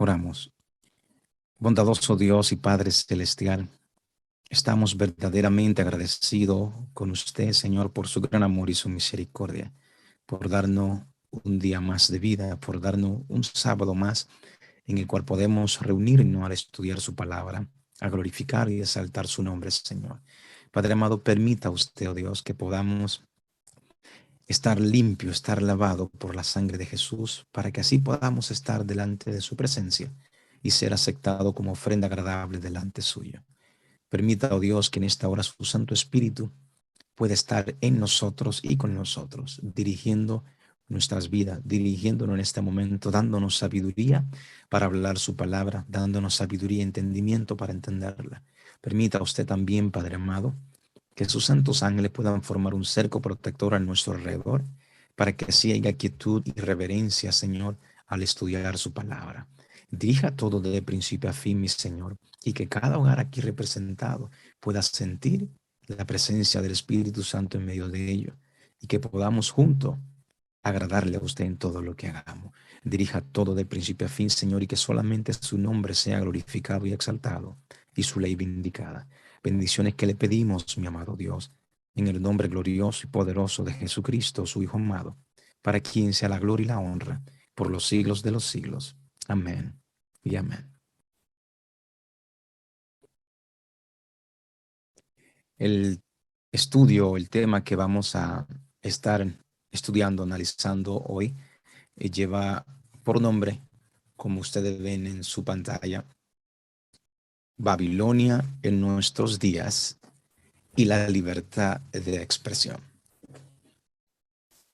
Oramos. Bondadoso Dios y Padre Celestial, estamos verdaderamente agradecidos con usted, Señor, por su gran amor y su misericordia, por darnos un día más de vida, por darnos un sábado más en el cual podemos reunirnos al estudiar su palabra, a glorificar y exaltar su nombre, Señor. Padre amado, permita usted, oh Dios, que podamos estar limpio, estar lavado por la sangre de Jesús, para que así podamos estar delante de su presencia y ser aceptado como ofrenda agradable delante suyo. Permita, oh Dios, que en esta hora su Santo Espíritu pueda estar en nosotros y con nosotros, dirigiendo nuestras vidas, dirigiéndonos en este momento, dándonos sabiduría para hablar su palabra, dándonos sabiduría y entendimiento para entenderla. Permita usted también, Padre amado, que sus santos ángeles puedan formar un cerco protector a nuestro alrededor, para que así haya quietud y reverencia, Señor, al estudiar su palabra. Dirija todo de principio a fin, mi Señor, y que cada hogar aquí representado pueda sentir la presencia del Espíritu Santo en medio de ello, y que podamos juntos agradarle a usted en todo lo que hagamos. Dirija todo de principio a fin, Señor, y que solamente su nombre sea glorificado y exaltado, y su ley vindicada. Bendiciones que le pedimos, mi amado Dios, en el nombre glorioso y poderoso de Jesucristo, su Hijo amado, para quien sea la gloria y la honra por los siglos de los siglos. Amén y amén. El estudio, el tema que vamos a estar estudiando, analizando hoy, lleva por nombre, como ustedes ven en su pantalla, Babilonia en nuestros días y la libertad de expresión.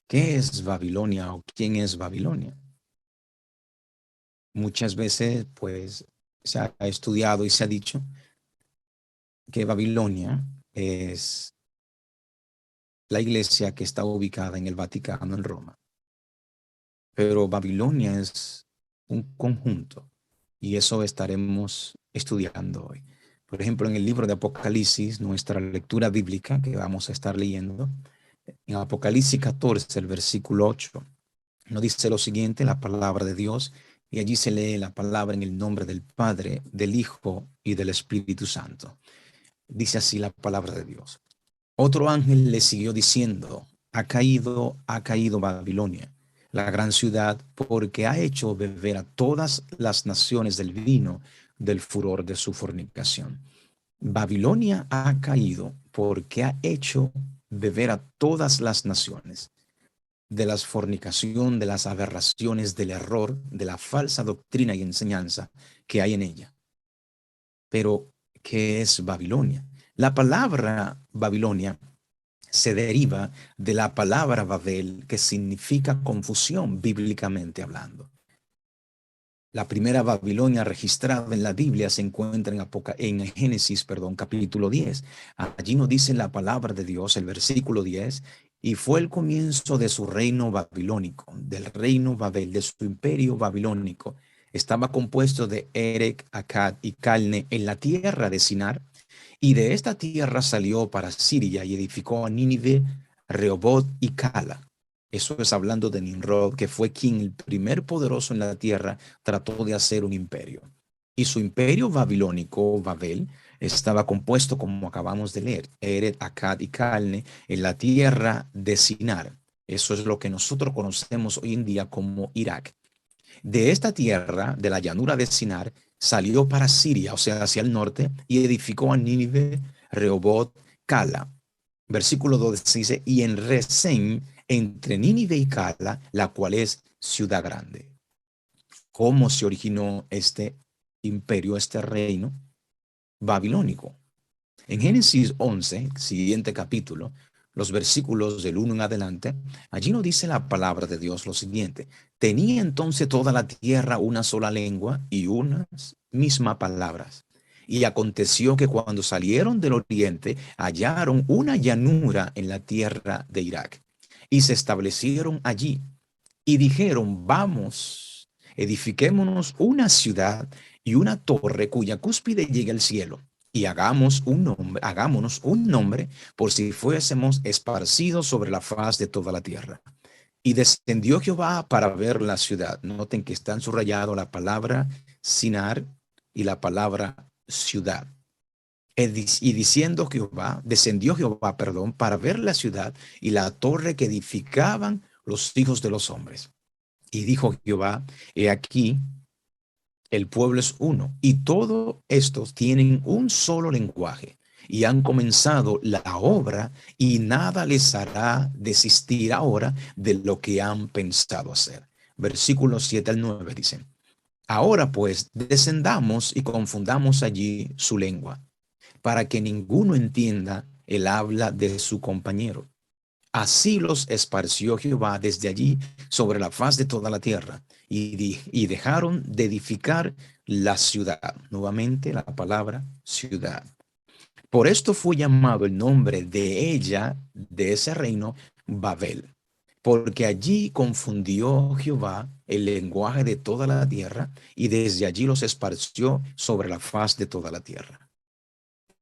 ¿Qué es Babilonia o quién es Babilonia? Muchas veces, pues, se ha estudiado y se ha dicho que Babilonia es la iglesia que está ubicada en el Vaticano, en Roma. Pero Babilonia es un conjunto y eso estaremos estudiando hoy. Por ejemplo, en el libro de Apocalipsis, nuestra lectura bíblica que vamos a estar leyendo, en Apocalipsis 14, el versículo 8, nos dice lo siguiente, la palabra de Dios, y allí se lee la palabra en el nombre del Padre, del Hijo y del Espíritu Santo. Dice así la palabra de Dios. Otro ángel le siguió diciendo, ha caído Babilonia, la gran ciudad, porque ha hecho beber a todas las naciones del vino del furor de su fornicación. Babilonia ha caído porque ha hecho beber a todas las naciones de la fornicación, de las aberraciones, del error, de la falsa doctrina y enseñanza que hay en ella. Pero, ¿qué es Babilonia? La palabra Babilonia se deriva de la palabra Babel, que significa confusión bíblicamente hablando. La primera Babilonia registrada en la Biblia se encuentra en Génesis, capítulo 10. Allí nos dice la palabra de Dios, el versículo 10, y fue el comienzo de su reino babilónico, del reino Babel, de su imperio babilónico. Estaba compuesto de Erech, Akkad y Calne en la tierra de Sinar, y de esta tierra salió para Siria y edificó a Nínive, Rehoboth y Cala. Eso es hablando de Nimrod, que fue quien el primer poderoso en la tierra trató de hacer un imperio. Y su imperio babilónico, Babel, estaba compuesto, como acabamos de leer, Eret, Akkad y Calne, en la tierra de Sinar. Eso es lo que nosotros conocemos hoy en día como Irak. De esta tierra, de la llanura de Sinar, salió para Siria, o sea, hacia el norte, y edificó a Nínive, Rehoboth, Cala. Versículo 2 dice, y en Resén, entre Nínive y Cala, la cual es ciudad grande. ¿Cómo se originó este imperio, este reino babilónico? En Génesis 11, siguiente capítulo, los versículos del 1 en adelante, allí nos dice la palabra de Dios lo siguiente. Tenía entonces toda la tierra una sola lengua y unas mismas palabras. Y aconteció que cuando salieron del oriente, hallaron una llanura en la tierra de Irak. Y se establecieron allí. Y dijeron, vamos, edifiquémonos una ciudad y una torre cuya cúspide llegue al cielo y hagámonos un nombre por si fuésemos esparcidos sobre la faz de toda la tierra. Y descendió Jehová para ver la ciudad. Noten que está subrayado la palabra Sinar y la palabra ciudad. Y descendió Jehová, para ver la ciudad y la torre que edificaban los hijos de los hombres. Y dijo Jehová, he aquí, el pueblo es uno, y todos estos tienen un solo lenguaje, y han comenzado la obra, y nada les hará desistir ahora de lo que han pensado hacer. Versículos 7 al 9 dicen, ahora pues descendamos y confundamos allí su lengua, para que ninguno entienda el habla de su compañero. Así los esparció Jehová desde allí sobre la faz de toda la tierra, y dejaron de edificar la ciudad. Nuevamente la palabra ciudad. Por esto fue llamado el nombre de ella, de ese reino, Babel, porque allí confundió Jehová el lenguaje de toda la tierra, y desde allí los esparció sobre la faz de toda la tierra.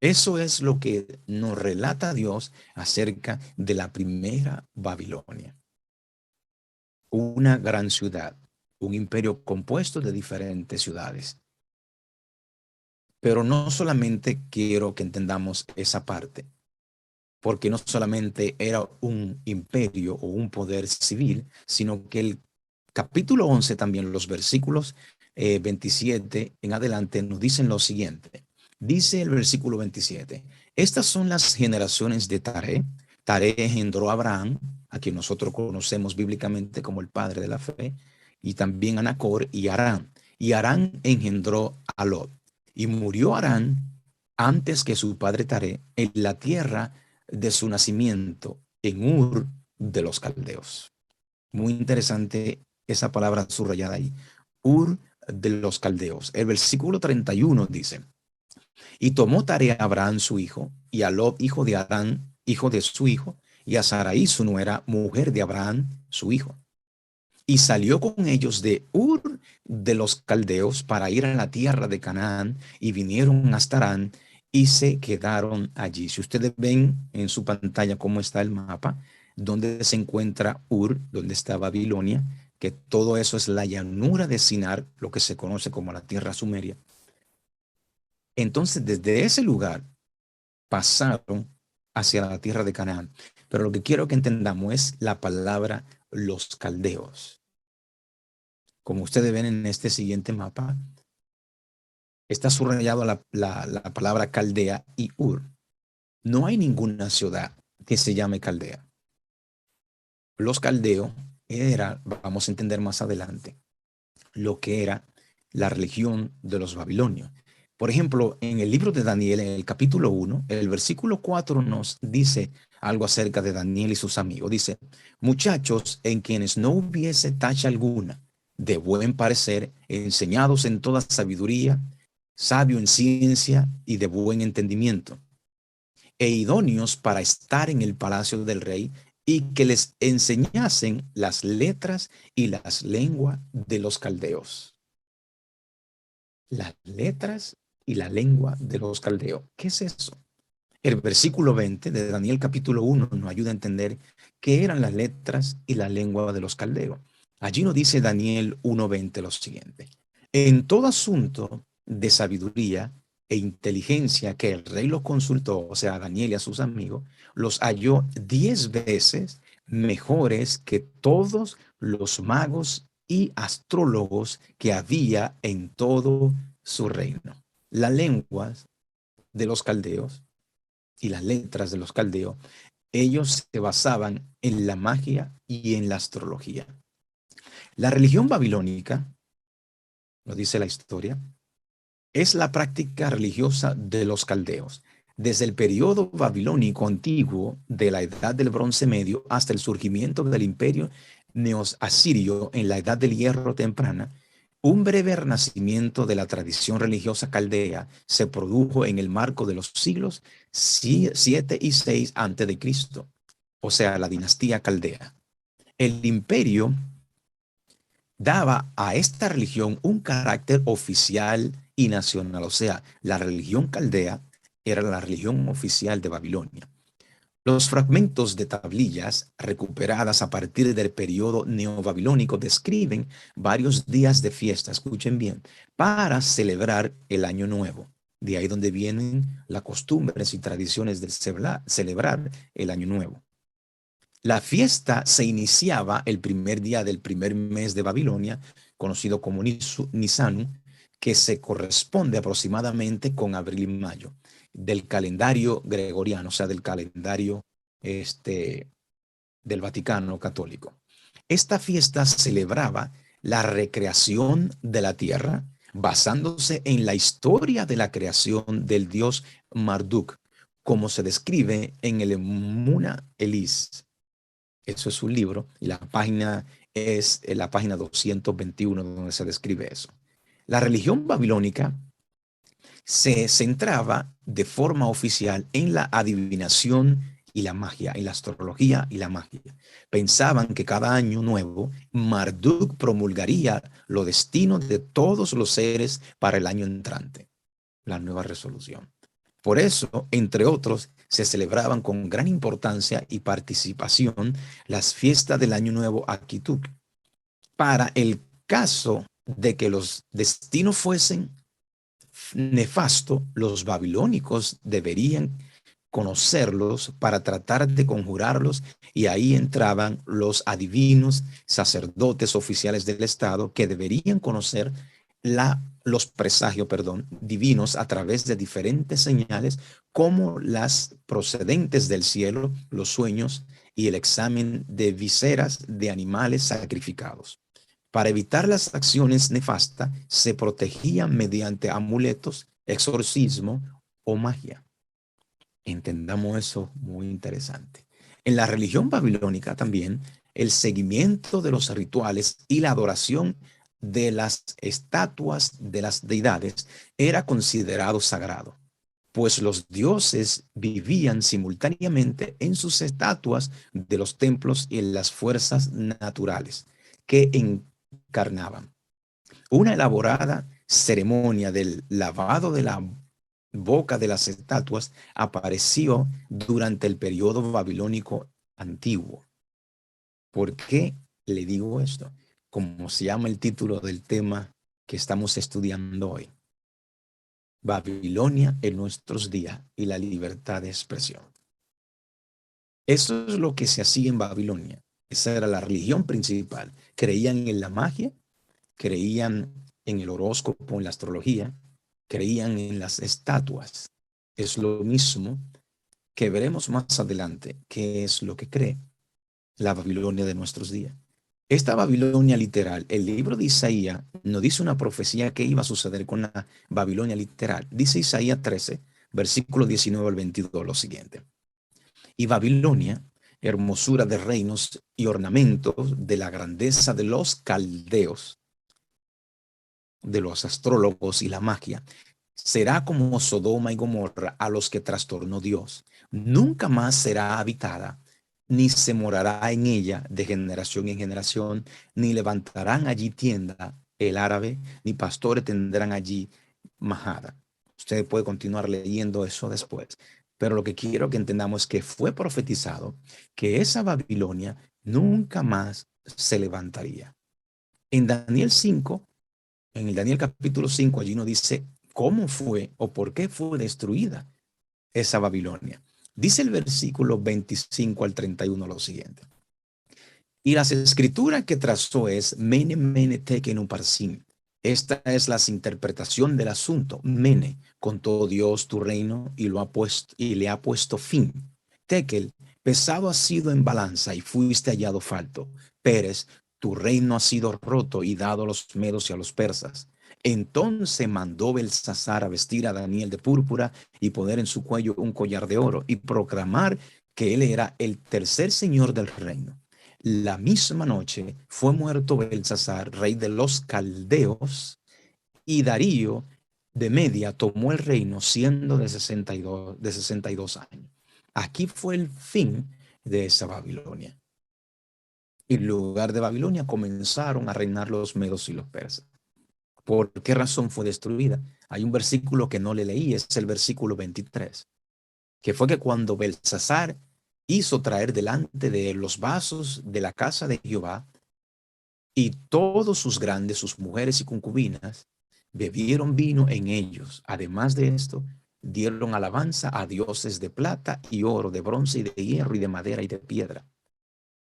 Eso es lo que nos relata Dios acerca de la primera Babilonia. Una gran ciudad, un imperio compuesto de diferentes ciudades. Pero no solamente quiero que entendamos esa parte, porque no solamente era un imperio o un poder civil, sino que el capítulo 11 también, los versículos 27 en adelante, nos dicen lo siguiente. Dice el versículo 27, estas son las generaciones de Taré. Taré engendró a Abraham, a quien nosotros conocemos bíblicamente como el padre de la fe, y también a Nacor y Harán. Y Harán engendró a Lot. Y murió Harán antes que su padre Taré en la tierra de su nacimiento, en Ur de los Caldeos. Muy interesante esa palabra subrayada ahí. Ur de los Caldeos. El versículo 31 dice, y tomó Tarea a Abraham su hijo, y a Lot hijo de Harán, hijo de su hijo, y a Sarai su nuera, mujer de Abraham su hijo. Y salió con ellos de Ur de los Caldeos para ir a la tierra de Canaán, y vinieron hasta Harán y se quedaron allí. Si ustedes ven en su pantalla cómo está el mapa, donde se encuentra Ur, donde está Babilonia, que todo eso es la llanura de Sinar, lo que se conoce como la tierra sumeria. Entonces, desde ese lugar pasaron hacia la tierra de Canaán. Pero lo que quiero que entendamos es la palabra los caldeos. Como ustedes ven en este siguiente mapa, está subrayado la palabra Caldea y Ur. No hay ninguna ciudad que se llame Caldea. Los caldeos era, vamos a entender más adelante, lo que era la religión de los babilonios. Por ejemplo, en el libro de Daniel, en el capítulo 1, el versículo 4 nos dice algo acerca de Daniel y sus amigos. Dice, muchachos en quienes no hubiese tacha alguna, de buen parecer, enseñados en toda sabiduría, sabio en ciencia y de buen entendimiento, e idóneos para estar en el palacio del rey, y que les enseñasen las letras y las lenguas de los caldeos. Las letras y la lengua de los caldeos. ¿Qué es eso? El versículo 20 de Daniel capítulo 1 nos ayuda a entender qué eran las letras y la lengua de los caldeos. Allí nos dice Daniel 1:20 lo siguiente. En todo asunto de sabiduría e inteligencia que el rey los consultó, o sea, a Daniel y a sus amigos, los halló 10 veces mejores que todos los magos y astrólogos que había en todo su reino. Las lenguas de los caldeos y las letras de los caldeos, ellos se basaban en la magia y en la astrología. La religión babilónica, lo dice la historia, es la práctica religiosa de los caldeos. Desde el periodo babilónico antiguo de la Edad del Bronce Medio hasta el surgimiento del imperio neoasirio en la Edad del Hierro temprana, un breve renacimiento de la tradición religiosa caldea se produjo en el marco de los siglos 7 y 6 a.C., o sea, la dinastía caldea. El imperio daba a esta religión un carácter oficial y nacional, o sea, la religión caldea era la religión oficial de Babilonia. Los fragmentos de tablillas recuperadas a partir del periodo neobabilónico describen varios días de fiesta, escuchen bien, para celebrar el Año Nuevo. De ahí donde vienen las costumbres y tradiciones de celebrar el Año Nuevo. La fiesta se iniciaba el primer día del primer mes de Babilonia, conocido como Nisanu, que se corresponde aproximadamente con abril y mayo, del calendario gregoriano, o sea, del calendario del Vaticano católico. Esta fiesta celebraba la recreación de la tierra, basándose en la historia de la creación del dios Marduk, como se describe en el Emuna Elis. Eso es un libro y la página es la página 221 donde se describe eso. La religión babilónica se centraba de forma oficial en la adivinación y la magia, en la astrología y la magia. Pensaban que cada año nuevo Marduk promulgaría los destinos de todos los seres para el año entrante, la nueva resolución. Por eso, entre otros, se celebraban con gran importancia y participación las fiestas del Año Nuevo Akituk. Para el caso de que los destinos fuesen nefastos, los babilónicos deberían conocerlos para tratar de conjurarlos, y ahí entraban los adivinos, sacerdotes oficiales del Estado que deberían conocer los presagios, divinos a través de diferentes señales como las procedentes del cielo, los sueños y el examen de vísceras de animales sacrificados. Para evitar las acciones nefastas, se protegían mediante amuletos, exorcismo o magia. Entendamos eso, muy interesante. En la religión babilónica también, el seguimiento de los rituales y la adoración de las estatuas de las deidades era considerado sagrado, pues los dioses vivían simultáneamente en sus estatuas de los templos y en las fuerzas naturales que encarnaban. Una elaborada ceremonia del lavado de la boca de las estatuas apareció durante el periodo babilónico antiguo. ¿Por qué le digo esto? Como se llama el título del tema que estamos estudiando hoy. Babilonia en nuestros días y la libertad de expresión. Eso es lo que se hacía en Babilonia. Esa era la religión principal. Creían en la magia, creían en el horóscopo, en la astrología, creían en las estatuas. Es lo mismo que veremos más adelante, que es lo que cree la Babilonia de nuestros días. Esta Babilonia literal, el libro de Isaías nos dice una profecía que iba a suceder con la Babilonia literal. Dice Isaías 13, versículo 19 al 22, lo siguiente. Y Babilonia, hermosura de reinos y ornamentos de la grandeza de los caldeos, de los astrólogos y la magia, será como Sodoma y Gomorra a los que trastornó Dios. Nunca más será habitada, ni se morará en ella de generación en generación, ni levantarán allí tienda el árabe, ni pastores tendrán allí majada. Usted puede continuar leyendo eso después. Pero lo que quiero que entendamos es que fue profetizado que esa Babilonia nunca más se levantaría. En Daniel 5, en el Daniel capítulo 5, allí nos dice cómo fue o por qué fue destruida esa Babilonia. Dice el versículo 25 al 31 lo siguiente. Y las escrituras que trazó es Mene, Mene, Tekel, Uparsin. Esta es la interpretación del asunto. Mene, contó Dios tu reino y le ha puesto fin. Tekel, pesado has sido en balanza y fuiste hallado falto. Peres, tu reino ha sido roto y dado a los medos y a los persas. Entonces mandó Belsasar a vestir a Daniel de púrpura y poner en su cuello un collar de oro y proclamar que él era el tercer señor del reino. La misma noche fue muerto Belsasar, rey de los caldeos, y Darío de Media tomó el reino siendo de 62 años. Aquí fue el fin de esa Babilonia. Y en lugar de Babilonia comenzaron a reinar los medos y los persas. ¿Por qué razón fue destruida? Hay un versículo que no le leí, es el versículo 23, que fue que cuando Belsasar hizo traer delante de él los vasos de la casa de Jehová, y todos sus grandes, sus mujeres y concubinas, bebieron vino en ellos. Además de esto, dieron alabanza a dioses de plata y oro, de bronce y de hierro y de madera y de piedra,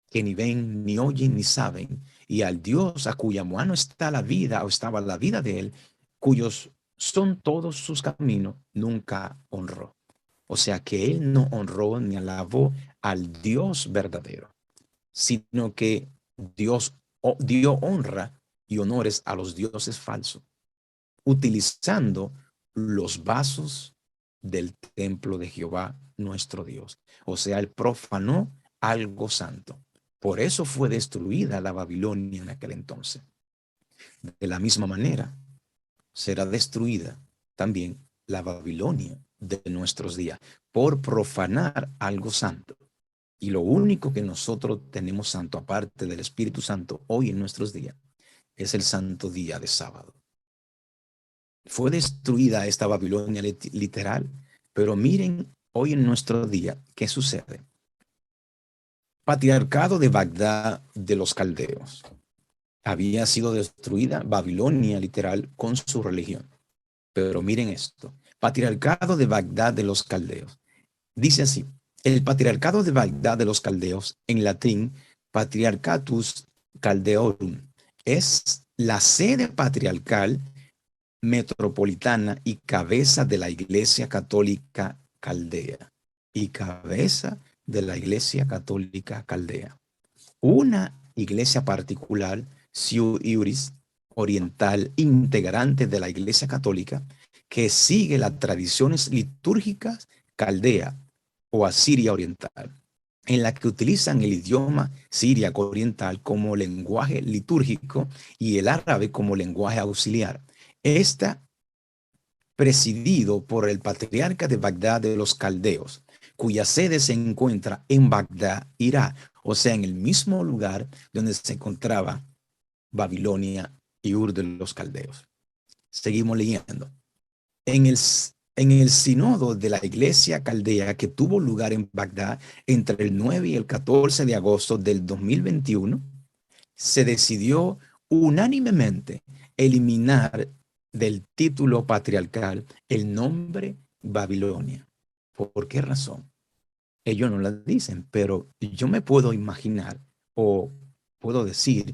que ni ven, ni oyen, ni saben, y al Dios a cuya mano está la vida, o estaba la vida de él, cuyos son todos sus caminos, nunca honró. O sea que él no honró ni alabó al Dios verdadero, sino que Dios dio honra y honores a los dioses falsos, utilizando los vasos del templo de Jehová nuestro Dios. O sea, él profanó algo santo. Por eso fue destruida la Babilonia en aquel entonces. De la misma manera, será destruida también la Babilonia de nuestros días por profanar algo santo. Y lo único que nosotros tenemos santo, aparte del Espíritu Santo, hoy en nuestros días, es el santo día de sábado. Fue destruida esta Babilonia literal, pero miren hoy en nuestro día qué sucede. Patriarcado de Bagdad de los caldeos. Había sido destruida Babilonia literal con su religión. Pero miren esto. Patriarcado de Bagdad de los caldeos. Dice así: el patriarcado de Bagdad de los caldeos, en latín, Patriarchatus Caldeorum, es la sede patriarcal metropolitana y cabeza de la Iglesia Católica Caldea. Y cabeza de la Iglesia Católica Caldea. Una iglesia particular, Siu Iuris, oriental, integrante de la Iglesia Católica, que sigue las tradiciones litúrgicas caldea o asiria oriental, en la que utilizan el idioma siríaco oriental como lenguaje litúrgico y el árabe como lenguaje auxiliar. Está presidido por el patriarca de Bagdad de los caldeos, cuya sede se encuentra en Bagdad, Irak, o sea, en el mismo lugar donde se encontraba Babilonia y Ur de los caldeos. Seguimos leyendo. En el sínodo de la iglesia caldea que tuvo lugar en Bagdad entre el 9 y el 14 de agosto del 2021, se decidió unánimemente eliminar del título patriarcal el nombre Babilonia. ¿Por qué razón? Ellos no la dicen, pero yo me puedo imaginar o puedo decir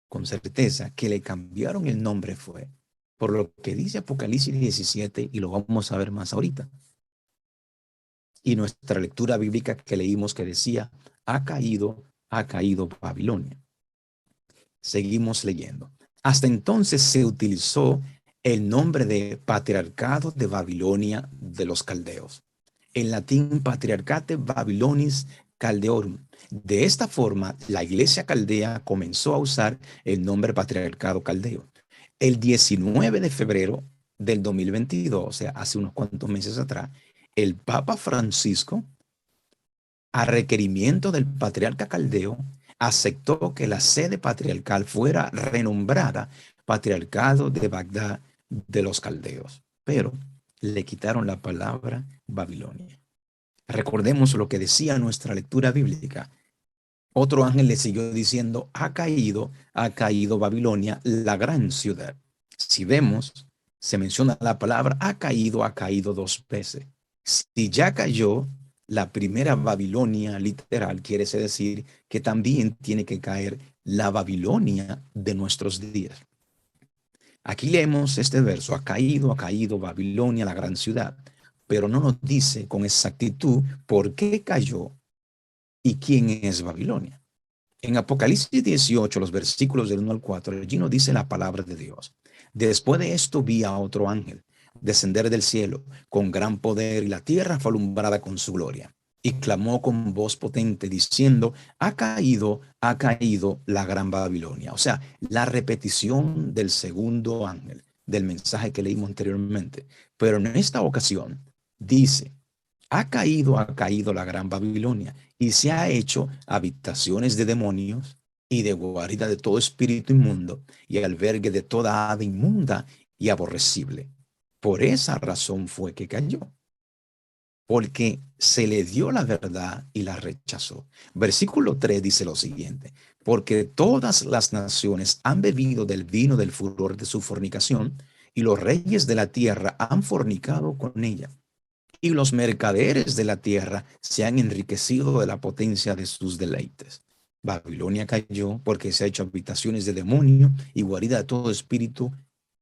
con certeza que le cambiaron el nombre fue por lo que dice Apocalipsis 17 y lo vamos a ver más ahorita. Y nuestra lectura bíblica que leímos que decía, ha caído Babilonia. Seguimos leyendo. Hasta entonces se utilizó el nombre de Patriarcado de Babilonia de los Caldeos. En latín, Patriarcate Babilonis Caldeorum. De esta forma, la iglesia caldea comenzó a usar el nombre Patriarcado Caldeo. El 19 de febrero del 2022, o sea, hace unos cuantos meses atrás, el Papa Francisco, a requerimiento del patriarca caldeo, aceptó que la sede patriarcal fuera renombrada Patriarcado de Bagdad de los Caldeos, pero le quitaron la palabra Babilonia. Recordemos lo que decía nuestra lectura bíblica. Otro ángel le siguió diciendo, ha caído Babilonia, la gran ciudad. Si vemos, se menciona la palabra ha caído dos veces. Si ya cayó, la primera Babilonia literal quiere decir que también tiene que caer la Babilonia de nuestros días. Aquí leemos este verso, ha caído Babilonia, la gran ciudad, pero no nos dice con exactitud por qué cayó y quién es Babilonia. En Apocalipsis 18, los versículos del 1 al 4, allí nos dice la palabra de Dios. Después de esto vi a otro ángel descender del cielo con gran poder y la tierra fue alumbrada con su gloria. Y clamó con voz potente diciendo, ha caído la gran Babilonia. O sea, la repetición del segundo ángel del mensaje que leímos anteriormente. Pero en esta ocasión dice, ha caído la gran Babilonia y se ha hecho habitaciones de demonios y de guarida de todo espíritu inmundo y albergue de toda ave inmunda y aborrecible. Por esa razón fue que cayó. porque se le dio la verdad y la rechazó. Versículo 3 dice lo siguiente: porque todas las naciones han bebido del vino del furor de su fornicación, y los reyes de la tierra han fornicado con ella, y los mercaderes de la tierra se han enriquecido de la potencia de sus deleites. Babilonia cayó porque se ha hecho habitaciones de demonio y guarida de todo espíritu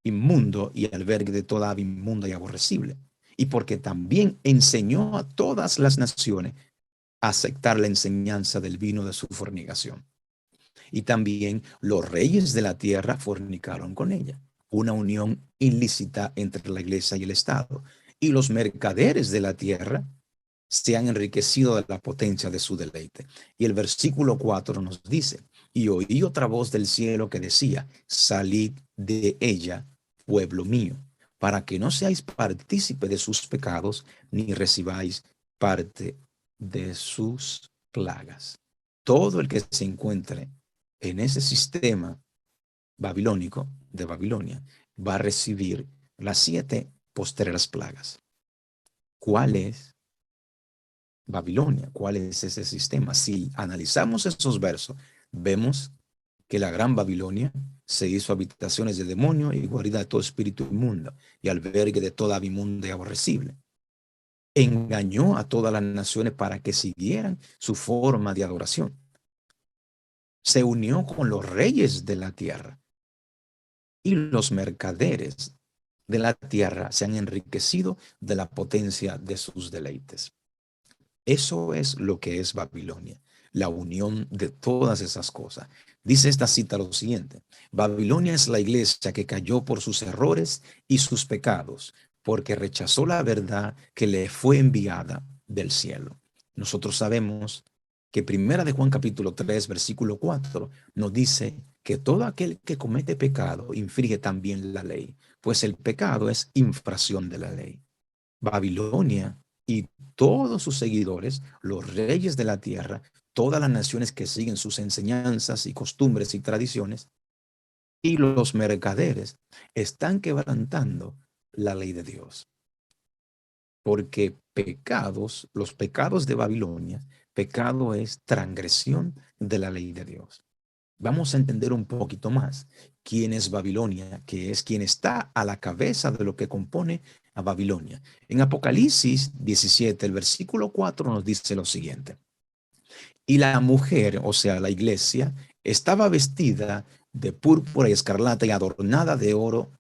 inmundo y albergue de toda ave inmunda y aborrecible. Y porque también enseñó a todas las naciones a aceptar la enseñanza del vino de su fornicación. Y también los reyes de la tierra fornicaron con ella, una unión ilícita entre la iglesia y el Estado. Y los mercaderes de la tierra se han enriquecido de la potencia de su deleite. Y el versículo 4 nos dice: y oí otra voz del cielo que decía: salid de ella, pueblo mío, para que no seáis partícipe de sus pecados, ni recibáis parte de sus plagas. Todo el que se encuentre en ese sistema babilónico de Babilonia va a recibir las 7 postreras plagas. ¿Cuál es Babilonia? ¿Cuál es ese sistema? Si analizamos esos versos, vemos que la gran Babilonia se hizo habitaciones de demonio y guarida de todo espíritu inmundo y albergue de toda ave inmunda y aborrecible. Engañó a todas las naciones para que siguieran su forma de adoración. Se unió con los reyes de la tierra, y los mercaderes de la tierra se han enriquecido de la potencia de sus deleites. Eso es lo que es Babilonia, la unión de todas esas cosas. Dice esta cita lo siguiente: Babilonia es la iglesia que cayó por sus errores y sus pecados, porque rechazó la verdad que le fue enviada del cielo. Nosotros sabemos que Primera de Juan capítulo 3 versículo 4 nos dice que todo aquel que comete pecado infringe también la ley, pues el pecado es infracción de la ley. Babilonia y todos sus seguidores, los reyes de la tierra, todas las naciones que siguen sus enseñanzas y costumbres y tradiciones, y los mercaderes están quebrantando la ley de Dios. Porque pecados, los pecados de Babilonia, pecado es transgresión de la ley de Dios. Vamos a entender un poquito más quién es Babilonia, que es quien está a la cabeza de lo que compone a Babilonia. En Apocalipsis 17, el versículo 4 nos dice lo siguiente: y la mujer, o sea, la iglesia, estaba vestida de púrpura y escarlata y adornada de oro,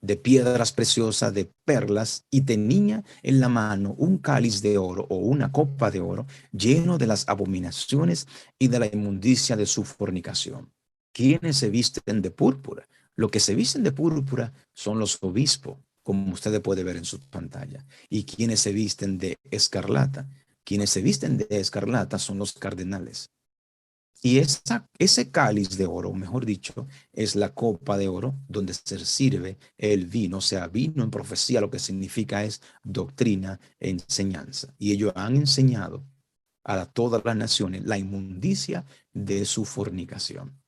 de piedras preciosas, de perlas, y tenía en la mano un cáliz de oro o una copa de oro lleno de las abominaciones y de la inmundicia de su fornicación. ¿Quiénes se visten de púrpura? Lo que se visten de púrpura son los obispos, como usted puede ver en su pantalla. ¿Y quienes se visten de escarlata? Quienes se visten de escarlata son los cardenales. Y ese cáliz de oro, mejor dicho, es la copa de oro donde se sirve el vino, o sea, vino en profecía, lo que significa es doctrina, enseñanza. Y ellos han enseñado a todas las naciones la inmundicia de su fornicación.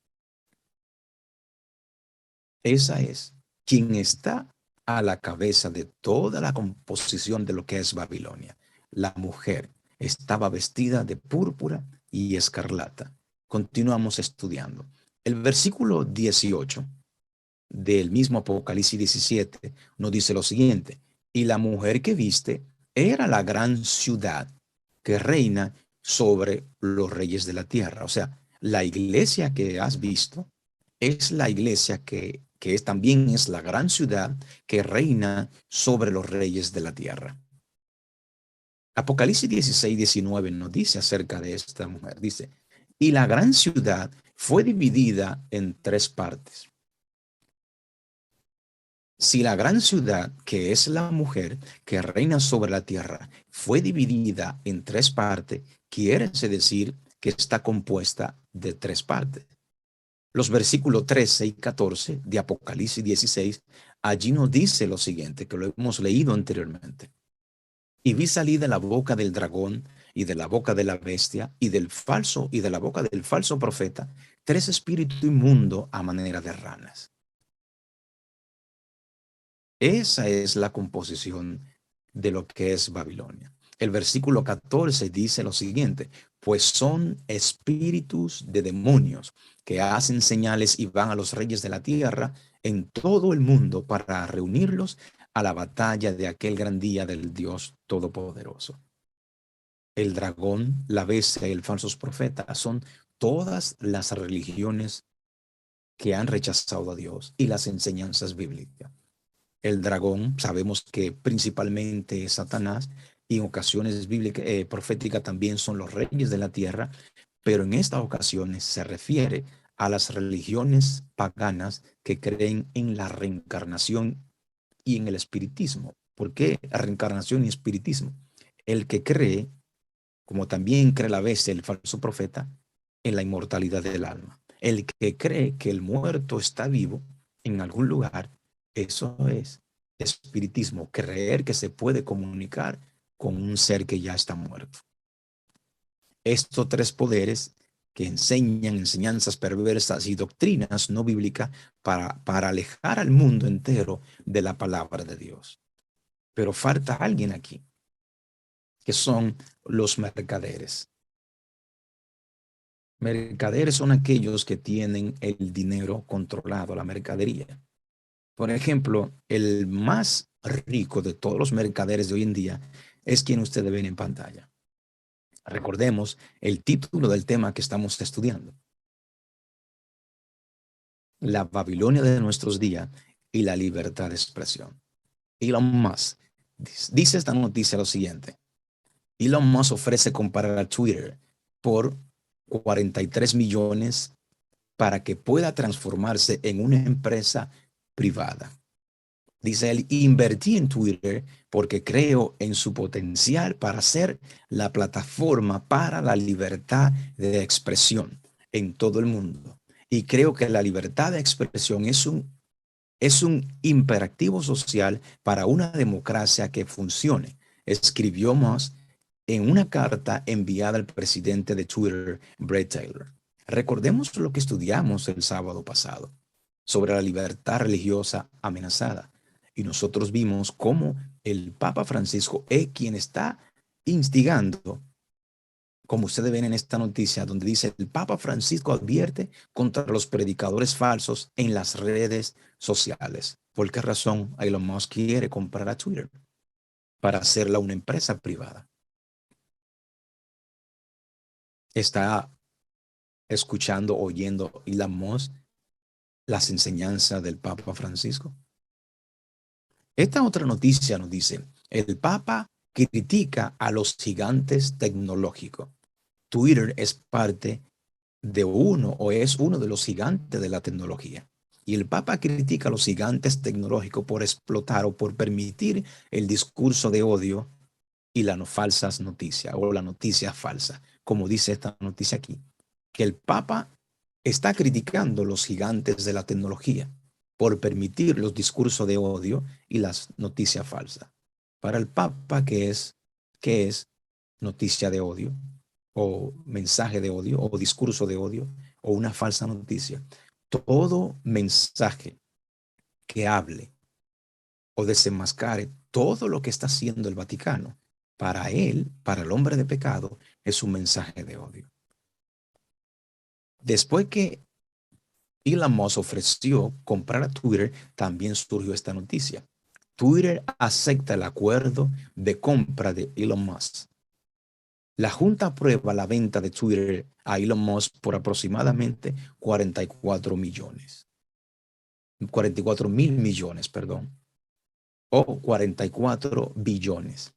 Esa es quien está a la cabeza de toda la composición de lo que es Babilonia. La mujer estaba vestida de púrpura y escarlata. Continuamos estudiando. El versículo 18 del mismo Apocalipsis 17 nos dice lo siguiente: y la mujer que viste era la gran ciudad que reina sobre los reyes de la tierra. O sea, la iglesia que has visto es la iglesia que es, también es la gran ciudad que reina sobre los reyes de la tierra. Apocalipsis 16-19 nos dice acerca de esta mujer. Dice: y la gran ciudad fue dividida en 3 partes. Si la gran ciudad, que es la mujer que reina sobre la tierra, fue dividida en 3 partes, quiere decir que está compuesta de 3 partes. Los versículos 13 y 14 de Apocalipsis 16, allí nos dice lo siguiente, que lo hemos leído anteriormente. Y vi salir de la boca del dragón y de la boca de la bestia y del falso y de la boca del falso profeta 3 espíritus inmundos a manera de ranas. Esa es la composición de lo que es Babilonia. El versículo 14 dice lo siguiente: pues son espíritus de demonios que hacen señales y van a los reyes de la tierra en todo el mundo para reunirlos a la batalla de aquel gran día del Dios Todopoderoso. El dragón, la bestia y el falso profeta son todas las religiones que han rechazado a Dios y las enseñanzas bíblicas. El dragón, sabemos que principalmente es Satanás, y en ocasiones bíblicas, proféticas también son los reyes de la tierra, pero en estas ocasiones se refiere a las religiones paganas que creen en la reencarnación y en el espiritismo. ¿Por qué reencarnación y espiritismo? El que cree, como también cree la bestia, el falso profeta, en la inmortalidad del alma. El que cree que el muerto está vivo en algún lugar, eso es espiritismo, creer que se puede comunicar con un ser que ya está muerto. Estos tres poderes que enseñan enseñanzas perversas y doctrinas no bíblicas para alejar al mundo entero de la palabra de Dios. Pero falta alguien aquí, que son los mercaderes. Mercaderes son aquellos que tienen el dinero controlado, la mercadería. Por ejemplo, el más rico de todos los mercaderes de hoy en día es quien ustedes ven en pantalla. Recordemos el título del tema que estamos estudiando: la Babilonia de nuestros días y la libertad de expresión. Elon Musk dice esta noticia lo siguiente: Elon Musk ofrece comprar a Twitter por 43 millones para que pueda transformarse en una empresa privada. Dice él: invertí en Twitter porque creo en su potencial para ser la plataforma para la libertad de expresión en todo el mundo. Y creo que la libertad de expresión es un imperativo social para una democracia que funcione, escribió Musk en una carta enviada al presidente de Twitter, Bret Taylor. Recordemos lo que estudiamos el sábado pasado sobre la libertad religiosa amenazada. Y nosotros vimos cómo el Papa Francisco es quien está instigando, como ustedes ven en esta noticia, donde dice: el Papa Francisco advierte contra los predicadores falsos en las redes sociales. ¿Por qué razón Elon Musk quiere comprar a Twitter? Para hacerla una empresa privada. Está escuchando, oyendo Elon Musk las enseñanzas del Papa Francisco. Esta otra noticia nos dice: el Papa critica a los gigantes tecnológicos. Twitter es parte de uno, o es uno de los gigantes de la tecnología. Y el Papa critica a los gigantes tecnológicos por explotar o por permitir el discurso de odio y las falsas noticias, o la noticia falsa, como dice esta noticia aquí, que el Papa está criticando los gigantes de la tecnología por permitir los discursos de odio y las noticias falsas. Para el Papa, ¿qué es noticia de odio, o mensaje de odio, o discurso de odio, o una falsa noticia? Todo mensaje que hable o desenmascare todo lo que está haciendo el Vaticano, para él, para el hombre de pecado, es un mensaje de odio. Después que Elon Musk ofreció comprar a Twitter, también surgió esta noticia: Twitter acepta el acuerdo de compra de Elon Musk. La Junta aprueba la venta de Twitter a Elon Musk por aproximadamente 44 millones. 44 mil millones, perdón. O 44 billones.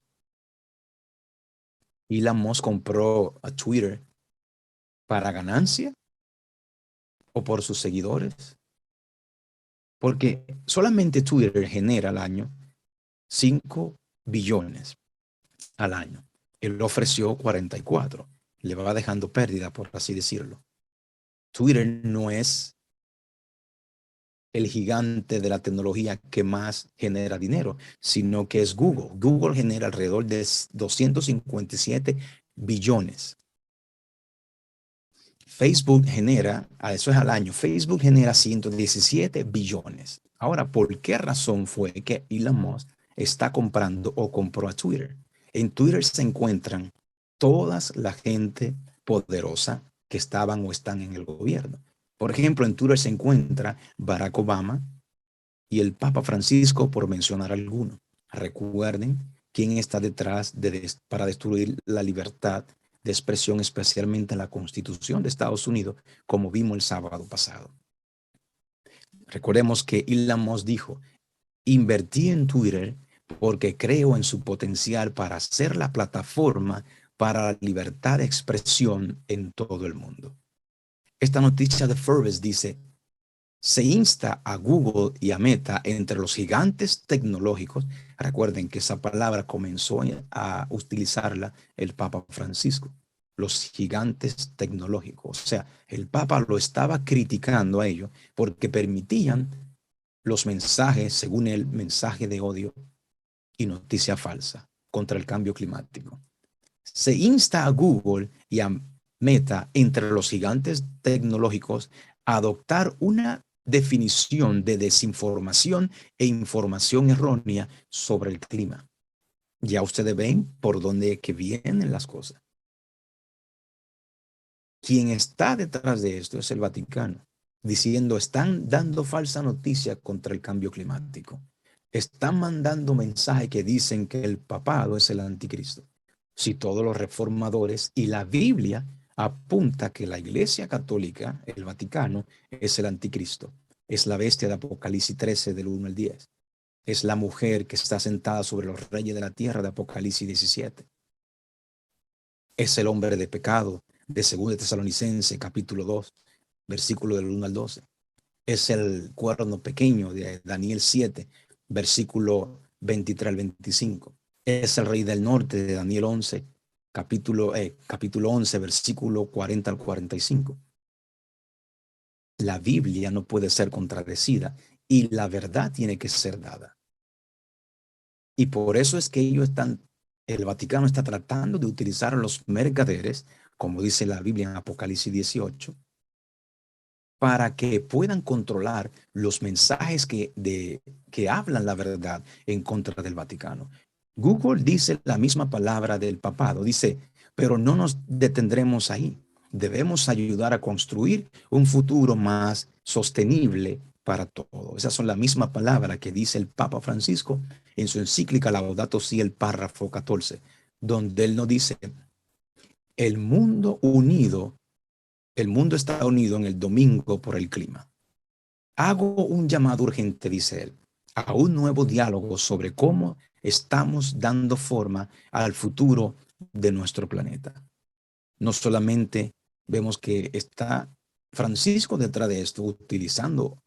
Elon Musk compró a Twitter para ganancia o por sus seguidores. Porque solamente Twitter genera al año 5 billones al año. Él ofreció 44. Le va dejando pérdida, por así decirlo. Twitter no es el gigante de la tecnología que más genera dinero, sino que es Google. Google genera alrededor de 257 billones. Facebook genera, eso es al año, Facebook genera 117 billones. Ahora, ¿por qué razón fue que Elon Musk está comprando o compró a Twitter? En Twitter se encuentran todas la gente poderosa que estaban o están en el gobierno. Por ejemplo, en Twitter se encuentra Barack Obama y el Papa Francisco, por mencionar alguno. Recuerden quién está detrás para destruir la libertad de expresión, especialmente en la Constitución de Estados Unidos, como vimos el sábado pasado. Recordemos que Elon Musk dijo: invertí en Twitter porque creo en su potencial para ser la plataforma para la libertad de expresión en todo el mundo. Esta noticia de Forbes dice: se insta a Google y a Meta, entre los gigantes tecnológicos. Recuerden que esa palabra comenzó a utilizarla el Papa Francisco, los gigantes tecnológicos. O sea, el Papa lo estaba criticando a ellos porque permitían los mensajes, según él, mensaje de odio y noticia falsa contra el cambio climático. Se insta a Google y a Meta, entre los gigantes tecnológicos, a adoptar una definición de desinformación e información errónea sobre el clima. Ya ustedes ven por dónde que vienen las cosas. Quien está detrás de esto es el Vaticano, diciendo: están dando falsa noticia contra el cambio climático. Están mandando mensajes que dicen que el papado es el anticristo. Si todos los reformadores y la Biblia apunta que la Iglesia Católica, el Vaticano, es el anticristo, es la bestia de Apocalipsis 13 del 1 al 10, es la mujer que está sentada sobre los reyes de la tierra de Apocalipsis 17, es el hombre de pecado de 2 Tesalonicenses capítulo 2, versículo del 1 al 12, es el cuerno pequeño de Daniel 7, versículo 23 al 25. Es el rey del norte de Daniel 11, capítulo 11, versículo 40 al 45. La Biblia no puede ser contradecida y la verdad tiene que ser dada. Y por eso es que el Vaticano está tratando de utilizar a los mercaderes, como dice la Biblia en Apocalipsis 18, para que puedan controlar los mensajes que hablan la verdad en contra del Vaticano. Google dice la misma palabra del papado, dice: pero no nos detendremos ahí. Debemos ayudar a construir un futuro más sostenible para todos. Esas son la misma palabra que dice el Papa Francisco en su encíclica Laudato Si, el párrafo 14, donde él nos dice: el mundo unido, el mundo está unido en el domingo por el clima. Hago un llamado urgente, dice él, a un nuevo diálogo sobre cómo estamos dando forma al futuro de nuestro planeta. No solamente vemos que está Francisco detrás de esto, utilizando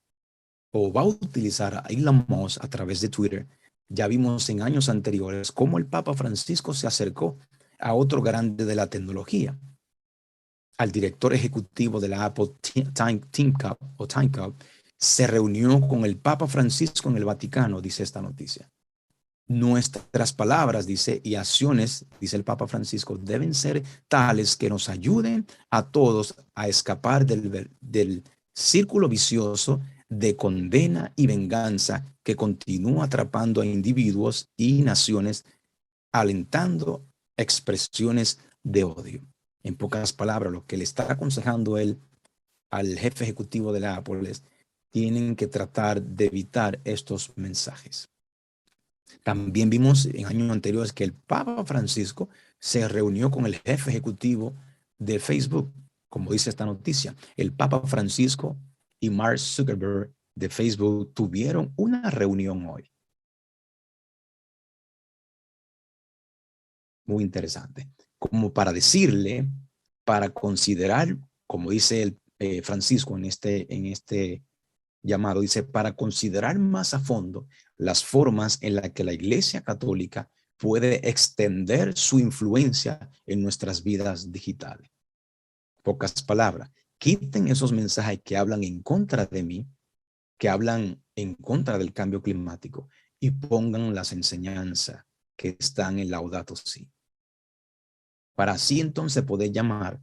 o va a utilizar a Elon Musk a través de Twitter. Ya vimos en años anteriores cómo el Papa Francisco se acercó a otro grande de la tecnología, al director ejecutivo de la Apple TeamCup, se reunió con el Papa Francisco en el Vaticano, dice esta noticia. Nuestras palabras, dice, y acciones, dice el Papa Francisco, deben ser tales que nos ayuden a todos a escapar del círculo vicioso de condena y venganza que continúa atrapando a individuos y naciones, alentando expresiones de odio. En pocas palabras, lo que le está aconsejando él al jefe ejecutivo de la Apple es: tienen que tratar de evitar estos mensajes. También vimos en años anteriores que el Papa Francisco se reunió con el jefe ejecutivo de Facebook, como dice esta noticia. El Papa Francisco y Mark Zuckerberg de Facebook tuvieron una reunión hoy. Muy interesante. Como para decirle, para considerar, como dice el Francisco en este llamado, dice: para considerar más a fondo las formas en las que la Iglesia Católica puede extender su influencia en nuestras vidas digitales. Pocas palabras, quiten esos mensajes que hablan en contra de mí, que hablan en contra del cambio climático, y pongan las enseñanzas que están en Laudato Si, para así entonces poder llamar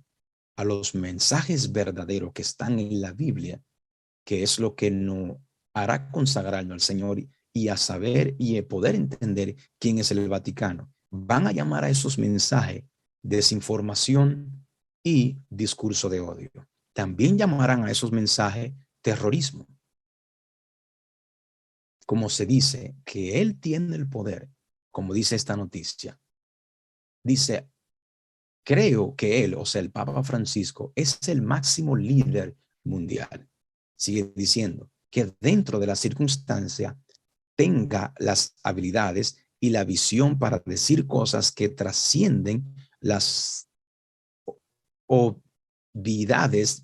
a los mensajes verdaderos que están en la Biblia, que es lo que nos hará consagrarnos al Señor y a saber y a poder entender quién es el Vaticano, van a llamar a esos mensajes desinformación y discurso de odio. También llamarán a esos mensajes terrorismo. Como se dice que él tiene el poder, como dice esta noticia, dice, creo que él, o sea, el Papa Francisco, es el máximo líder mundial. Sigue diciendo que dentro de la circunstancia tenga las habilidades y la visión para decir cosas que trascienden las obviedades,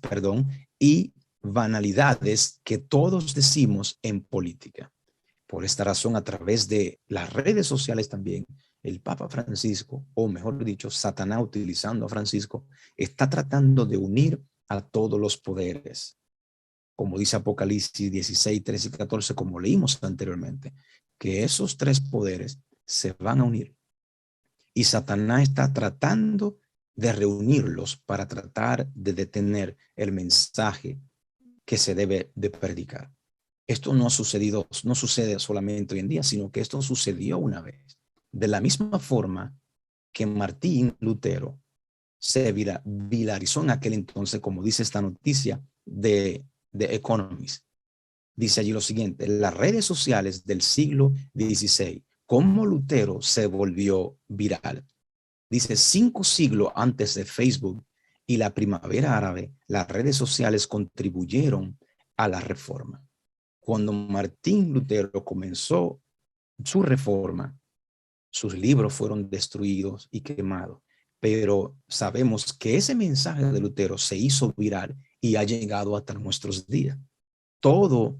y banalidades que todos decimos en política. Por esta razón, a través de las redes sociales también, el Papa Francisco, o mejor dicho, Satanás utilizando a Francisco, está tratando de unir a todos los poderes. Como dice Apocalipsis 16, 13 y 14, como leímos anteriormente, que esos tres poderes se van a unir. Y Satanás está tratando de reunirlos para tratar de detener el mensaje que se debe de predicar. Esto no ha sucedido, no sucede solamente hoy en día, sino que esto sucedió una vez. De la misma forma que Martín Lutero se viralizó en aquel entonces, como dice esta noticia de Economist. Dice allí lo siguiente: las redes sociales del siglo XVI, cómo Lutero se volvió viral. Dice, 5 siglos antes de Facebook y la primavera árabe, las redes sociales contribuyeron a la reforma. Cuando Martín Lutero comenzó su reforma, sus libros fueron destruidos y quemados. Pero sabemos que ese mensaje de Lutero se hizo viral y ha llegado hasta nuestros días. Todo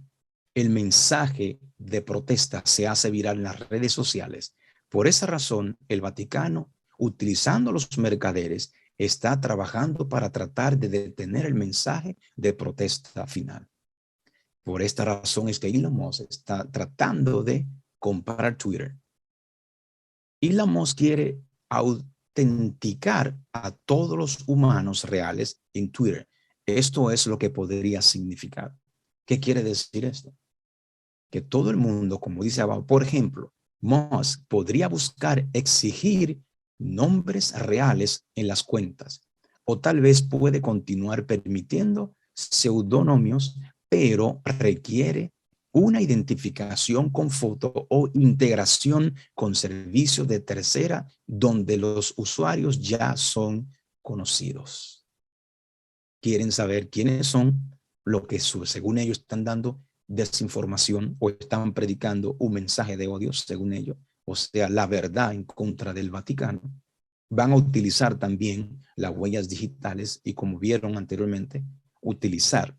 el mensaje de protesta se hace viral en las redes sociales. Por esa razón, el Vaticano, utilizando los mercaderes, está trabajando para tratar de detener el mensaje de protesta final. Por esta razón es que Elon Musk está tratando de comprar Twitter. Elon Musk quiere autenticar a todos los humanos reales en Twitter. Esto es lo que podría significar. ¿Qué quiere decir esto? Que todo el mundo, como dice abajo, por ejemplo, Musk podría buscar exigir nombres reales en las cuentas, o tal vez puede continuar permitiendo pseudónimos, pero requiere una identificación con foto o integración con servicios de tercera donde los usuarios ya son conocidos. Quieren saber quiénes son, lo que según ellos están dando desinformación o están predicando un mensaje de odio, según ellos, o sea, la verdad en contra del Vaticano. Van a utilizar también las huellas digitales y, como vieron anteriormente, utilizar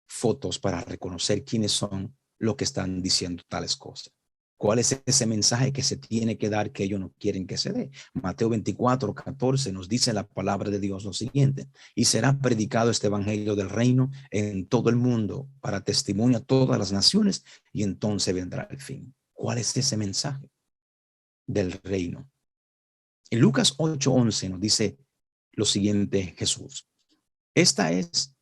fotos para reconocer quiénes son los que están diciendo tales cosas. ¿Cuál es ese mensaje que se tiene que dar que ellos no quieren que se dé? Mateo 24, 14 nos dice la palabra de Dios lo siguiente: y será predicado este evangelio del reino en todo el mundo para testimonio a todas las naciones, y entonces vendrá el fin. ¿Cuál es ese mensaje del reino? En Lucas 8:11 nos dice lo siguiente Jesús: esta es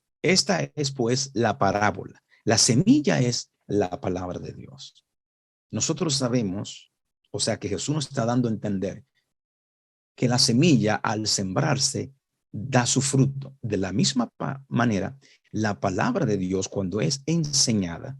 pues la parábola. La semilla es la palabra de Dios. Nosotros sabemos, o sea, que Jesús nos está dando a entender que la semilla, al sembrarse, da su fruto. De la misma manera, la palabra de Dios, cuando es enseñada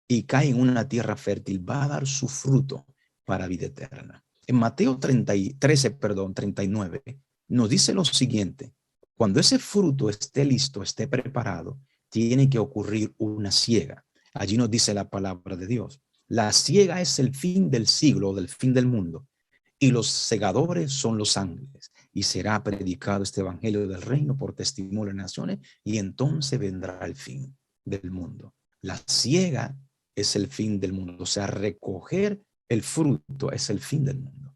y cae en una tierra fértil, va a dar su fruto para vida eterna. En Mateo 39, nos dice lo siguiente: cuando ese fruto esté listo, esté preparado, tiene que ocurrir una siega. Allí nos dice la palabra de Dios: la siega es el fin del siglo, del fin del mundo, y los segadores son los ángeles. Y será predicado este evangelio del reino por testimonio de naciones, y entonces vendrá el fin del mundo. La siega es el fin del mundo, o sea, recoger el fruto es el fin del mundo.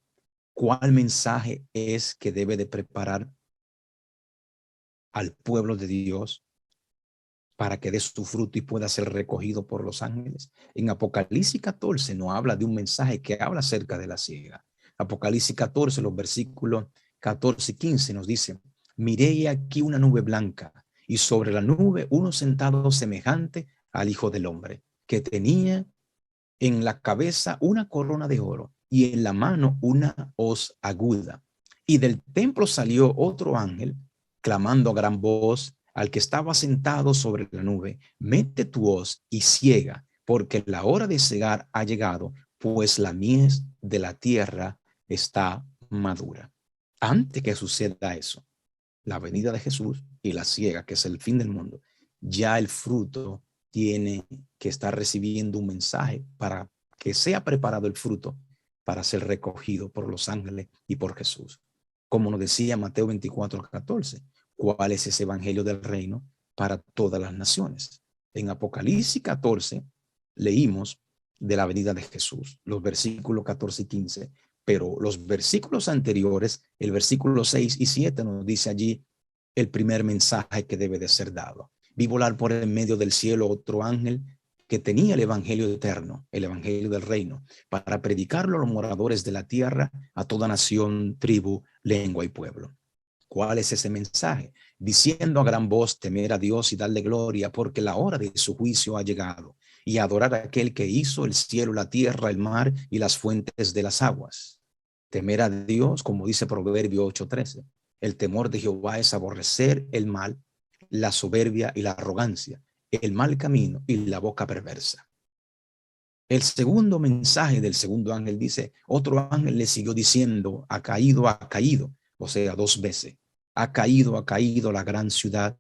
¿Cuál mensaje es que debe de preparar al pueblo de Dios para que dé su fruto y pueda ser recogido por los ángeles? En Apocalipsis 14 no habla de un mensaje que habla acerca de la siega. Apocalipsis 14, los versículos 14 y 15 nos dice: miré aquí una nube blanca, y sobre la nube uno sentado semejante al Hijo del Hombre, que tenía en la cabeza una corona de oro y en la mano una hoz aguda. Y del templo salió otro ángel, clamando a gran voz al que estaba sentado sobre la nube: mete tu hoz y ciega, porque la hora de cegar ha llegado, pues la mies de la tierra está madura. Antes que suceda eso, la venida de Jesús y la siega, que es el fin del mundo, ya el fruto tiene que estar recibiendo un mensaje para que sea preparado el fruto para ser recogido por los ángeles y por Jesús. Como nos decía Mateo 24:14, ¿cuál es ese evangelio del reino para todas las naciones? En Apocalipsis 14 leímos de la venida de Jesús, los versículos 14 y 15, pero los versículos anteriores, el versículo 6 y 7 nos dice allí el primer mensaje que debe de ser dado. Vi volar por el medio del cielo otro ángel que tenía el evangelio eterno, el evangelio del reino, para predicarlo a los moradores de la tierra, a toda nación, tribu, lengua y pueblo. ¿Cuál es ese mensaje? Diciendo a gran voz: temer a Dios y darle gloria, porque la hora de su juicio ha llegado, y adorar a aquel que hizo el cielo, la tierra, el mar y las fuentes de las aguas. Temer a Dios, como dice Proverbio 8:13. El temor de Jehová es aborrecer el mal, la soberbia y la arrogancia, el mal camino y la boca perversa. El segundo mensaje del segundo ángel dice: otro ángel le siguió diciendo: ha caído, o sea, 2 veces. Ha caído la gran ciudad,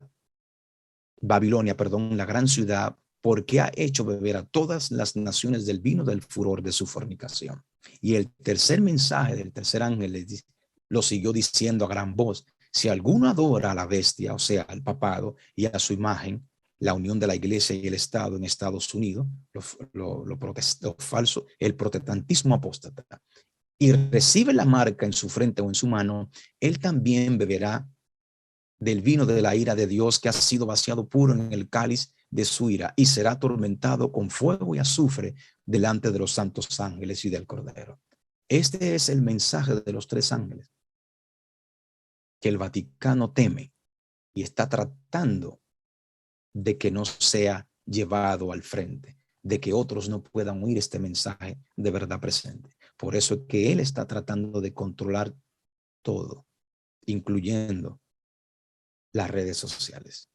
Babilonia, perdón, la gran ciudad, porque ha hecho beber a todas las naciones del vino del furor de su fornicación. Y el tercer mensaje del tercer ángel lo siguió diciendo a gran voz: si alguno adora a la bestia, o sea, al papado, y a su imagen, la unión de la iglesia y el Estado en Estados Unidos, lo falso, el protestantismo apóstata, y recibe la marca en su frente o en su mano, él también beberá del vino de la ira de Dios, que ha sido vaciado puro en el cáliz de su ira, y será atormentado con fuego y azufre delante de los santos ángeles y del Cordero. Este es el mensaje de los 3 ángeles que el Vaticano teme y está tratando de que no sea llevado al frente, de que otros no puedan oír este mensaje de verdad presente. Por eso es que él está tratando de controlar todo, incluyendo las redes sociales.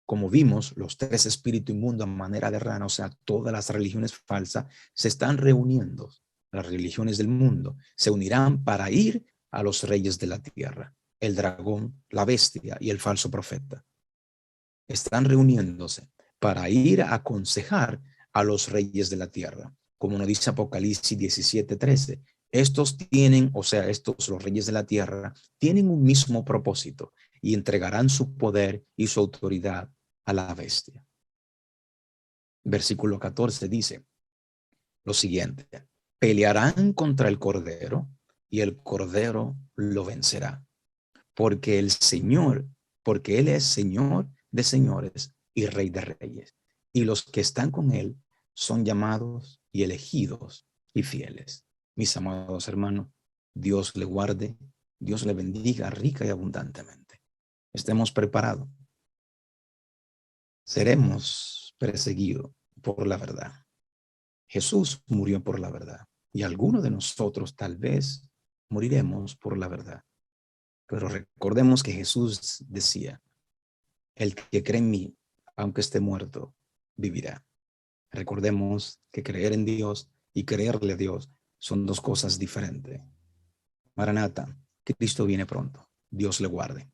Como vimos, los 3 espíritus inmundos a manera de rana, o sea, todas las religiones falsas, se están reuniendo. Las religiones del mundo se unirán para ir a los reyes de la tierra, el dragón, la bestia y el falso profeta. Están reuniéndose para ir a aconsejar a los reyes de la tierra. Como nos dice Apocalipsis 17:13, estos tienen, o sea, estos, los reyes de la tierra, tienen un mismo propósito y entregarán su poder y su autoridad a la bestia. Versículo 14 dice lo siguiente: pelearán contra el Cordero y el Cordero lo vencerá, porque el Señor, porque Él es Señor de señores y Rey de reyes, y los que están con Él son llamados y elegidos y fieles. Mis amados hermanos, Dios le guarde, Dios le bendiga rica y abundantemente. Estemos preparados. Seremos perseguidos por la verdad. Jesús murió por la verdad y algunos de nosotros tal vez moriremos por la verdad. Pero recordemos que Jesús decía: el que cree en mí, aunque esté muerto, vivirá. Recordemos que creer en Dios y creerle a Dios son 2 cosas diferentes. Maranata, Cristo viene pronto. Dios le guarde.